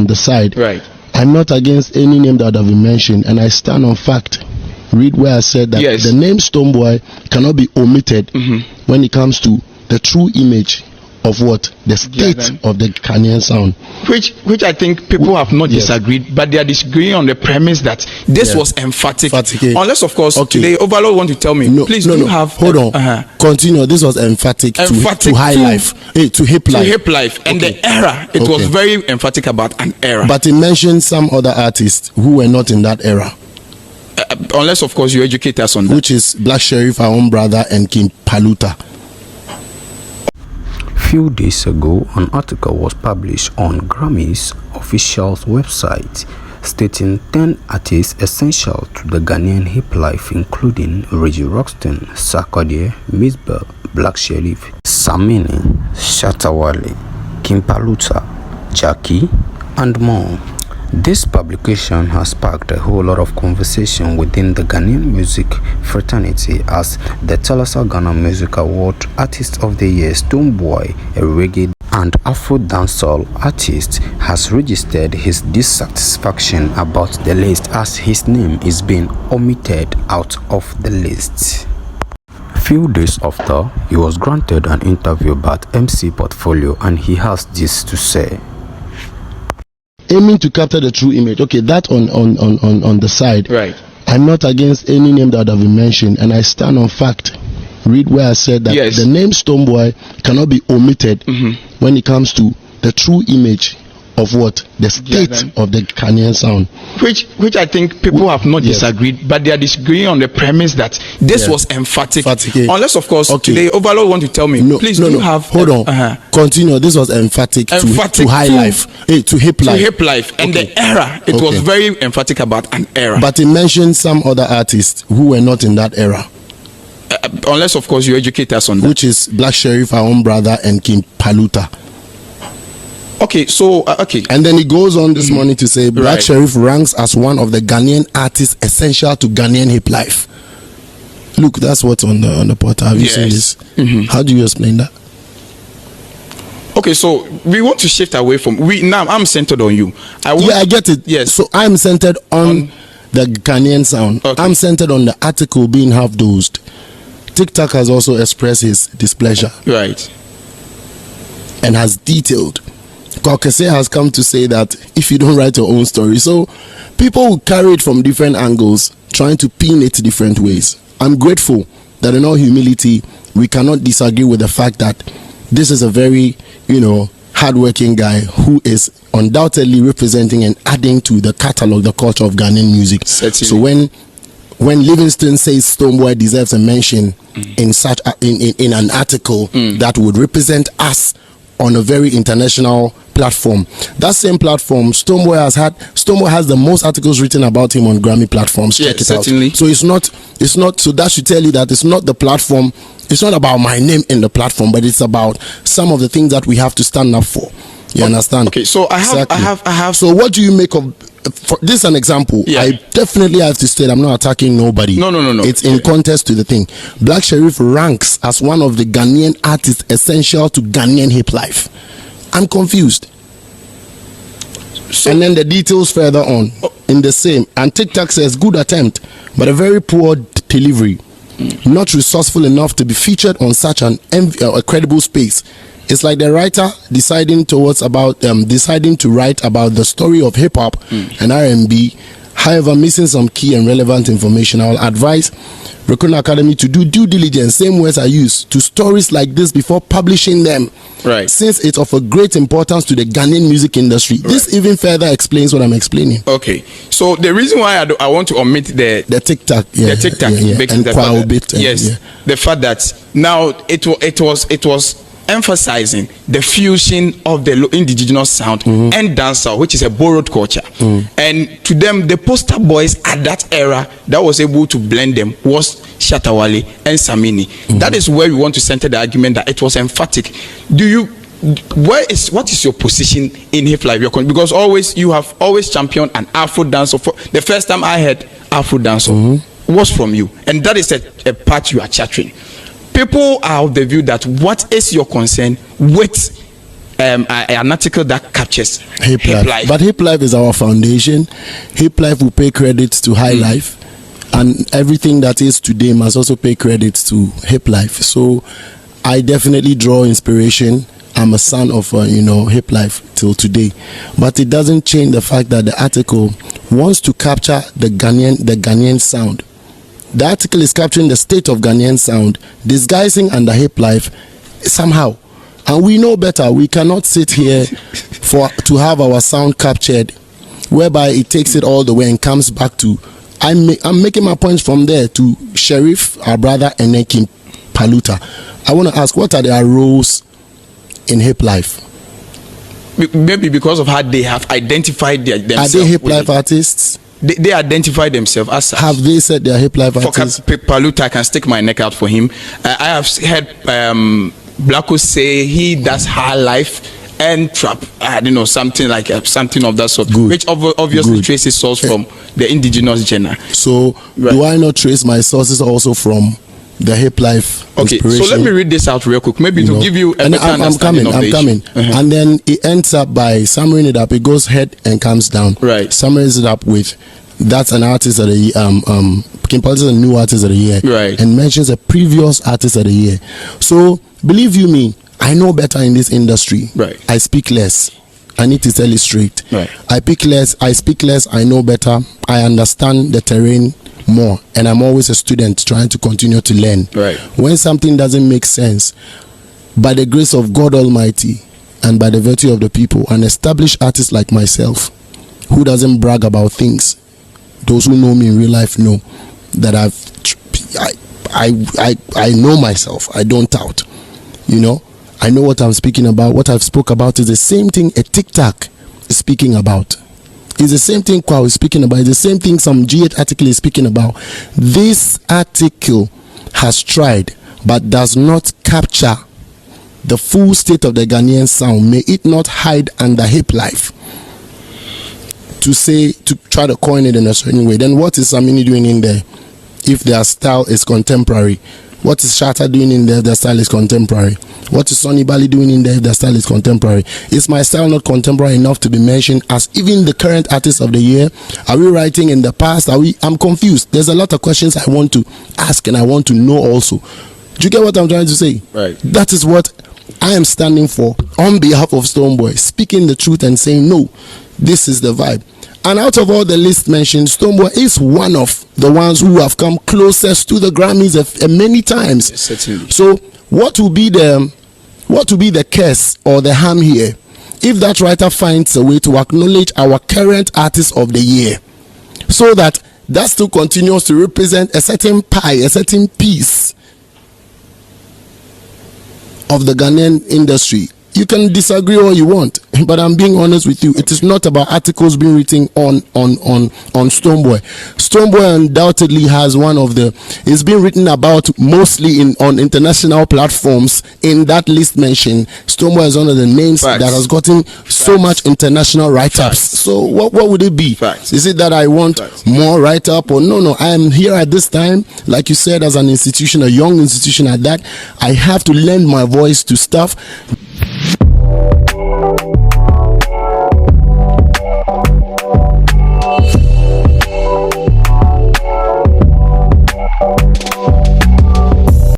on the side. Right. I'm not against any name that have been mentioned, and I stand on fact. Read where I said that the name Stonebwoy cannot be omitted when it comes to the true image of what the state of the Ghanaian sound, which I think people have not disagreed, but they are disagreeing on the premise that this was emphatic. Unless, of course, the overlord want to tell me, please do have. Hold on, continue. This was emphatic to high life, to hip life, and the era. It was very emphatic about an era. But it mentioned some other artists who were not in that era. Unless, of course, you educate us on that, which is Black Sheriff, our own brother, and King Paluta. Few days ago, an article was published on Grammy's official website stating 10 artists essential to the Ghanaian Hiplife, including Reggie Roxton, Saga, Misbah, Black Sheriff, Samini, Shatawale, Kimpaluta, Jackie, and more. This publication has sparked a whole lot of conversation within the Ghanaian music fraternity as the Telasa Ghana Music Award Artist of the Year Stonebwoy, a reggae and Afro dancehall artist, has registered his dissatisfaction about the list as his name is being omitted out of the list. Few days after, he was granted an interview about MC Portfolio, and he has this to say. Aiming to capture the true image. Okay, that on the side. Right. I'm not against any name that have been mentioned, and I stand on fact. Read where I said that the name Stonebwoy cannot be omitted when it comes to the true image of what the state of the Ghanaian sound, which I think people have not disagreed, but they are disagreeing on the premise that this was emphatic. Unless, of course, the overlord want to tell me, please do have. Hold on, continue. This was emphatic to high life, to hip life, and the era. It was very emphatic about an era. But it mentioned some other artists who were not in that era. Unless, of course, you educate us on that, which is Black Sheriff, our own brother, and King Paluta. And then he goes on this morning to say Black Sheriff ranks as one of the Ghanaian artists essential to Ghanaian Hiplife. Look, that's what's on the portal. Have you seen this? How do you explain that? Okay, so we want to shift away from now. I'm centered on you. I get it. Yes. So I'm centered on the Ghanaian sound. I'm centered on the article being half dosed. TikTok has also expressed his displeasure. Right. And has detailed. Kokese has come to say that if you don't write your own story, so people will carry it from different angles, trying to pin it different ways. I'm grateful that in all humility, we cannot disagree with the fact that this is a very, hardworking guy who is undoubtedly representing and adding to the catalog, the culture of Ghanaian music. So when Livingston says Stonebwoy deserves a mention in such in an article that would represent us on a very international platform, that same platform Stonebwoy has the most articles written about him on Grammy platforms. Check it out. So it's not so that should tell you that it's not the platform, it's not about my name in the platform, but it's about some of the things that we have to stand up for. You understand? Okay, so I have. So what do you make of? For this is an example. I definitely have to state I'm not attacking nobody. No. It's in context to the thing. Black Sheriff ranks as one of the Ghanaian artists essential to Ghanaian Hiplife. I'm confused. And then the details further on in the same. And TikTok says good attempt, but a very poor delivery. Not resourceful enough to be featured on such a credible space. It's like the writer deciding to write about the story of hip hop and R&B, however missing some key and relevant information. I will advise Recruitment Academy to do due diligence, same words I use, to stories like this before publishing them. Right. Since it's of a great importance to the Ghanaian music industry. Right. This even further explains what I'm explaining. Okay. So the reason why I want to omit the TikTok, the fact that now it was emphasizing the fusion of the indigenous sound and dancehall, which is a borrowed culture. And to them, the poster boys at that era that was able to blend them was Shatawale and Samini. That is where we want to center the argument that it was emphatic. What is your position in Hiplife? Because you have always championed an Afro dancehall. The first time I heard Afro dancehall was from you, and that is a part you are chattering. People are of the view that what is your concern with an article that captures Hiplife. But Hiplife is our foundation. Hiplife will pay credits to High Life, and everything that is today must also pay credits to Hiplife. So I definitely draw inspiration. I'm a son of Hiplife till today, but it doesn't change the fact that the article wants to capture the Ghanaian sound. The article is capturing the state of Ghanaian sound, disguising under Hiplife somehow. And we know better. We cannot sit here to have our sound captured, whereby it takes it all the way and comes back to. I'm making my points from there to Sheriff, our brother, and then King Paluta. I want to ask, what are their roles in Hiplife? Maybe because of how they have identified themselves. Are they Hiplife artists? They identify themselves as such. Have they said they're Hiplife artists? For Paluta, I can stick my neck out for him. I have heard Blacko say he does high life and trap. I don't know, something like something of that sort. Good. Which obviously traces source from the indigenous genre. So do I not trace my sources also from the Hiplife inspiration? So let me read this out real quick, maybe to give you a better understanding of the issue. And then it ends up by summing it up. It goes head and comes down. Right. Summaries it up with, that's an artist of the year. King Paluta is a new artist of the year. Right. And mentions a previous artist of the year. So believe you me, I know better in this industry. Right. I speak less. I need to tell you straight. Right. I speak less. I know better. I understand the terrain more, and I'm always a student trying to continue to learn. Right. When something doesn't make sense, by the grace of God Almighty and by the virtue of the people, an established artist like myself, who doesn't brag about things, those who know me in real life know that I know myself. I don't doubt. I know what I'm speaking about. What I've spoke about is the same thing a TikTok is speaking about. It's the same thing Kwa is speaking about. It's the same thing some G8 article is speaking about. This article has tried but does not capture the full state of the Ghanaian sound. May it not hide under Hiplife to try to coin it in a certain way. Then what is Samini doing in there if their style is contemporary? What is Shatta doing in there if their style is contemporary? What is Sonny Bali doing in there if their style is contemporary? Is my style not contemporary enough to be mentioned as even the current artist of the year? Are we writing in the past? I'm confused. There's a lot of questions I want to ask and I want to know also. Do you get what I'm trying to say? Right. That is what I am standing for on behalf of Stonebwoy, speaking the truth and saying, no, this is the vibe. And out of all the list mentioned, Stonebwoy is one of the ones who have come closest to the Grammys many times. Yes, certainly. So what will be the curse or the harm here if that writer finds a way to acknowledge our current artist of the year, so that still continues to represent a certain pie, a certain piece of the Ghanaian industry? You can disagree all you want, but I'm being honest with you. It is not about articles being written on Stonebwoy. Stonebwoy undoubtedly has it's been written about mostly on international platforms. In that list mentioned, Stonebwoy is one of the names that has gotten so much international write-ups. So what would it be? Is it that I want more write-up, or no? I am here at this time, like you said, as an institution, a young institution at that. I have to lend my voice to stuff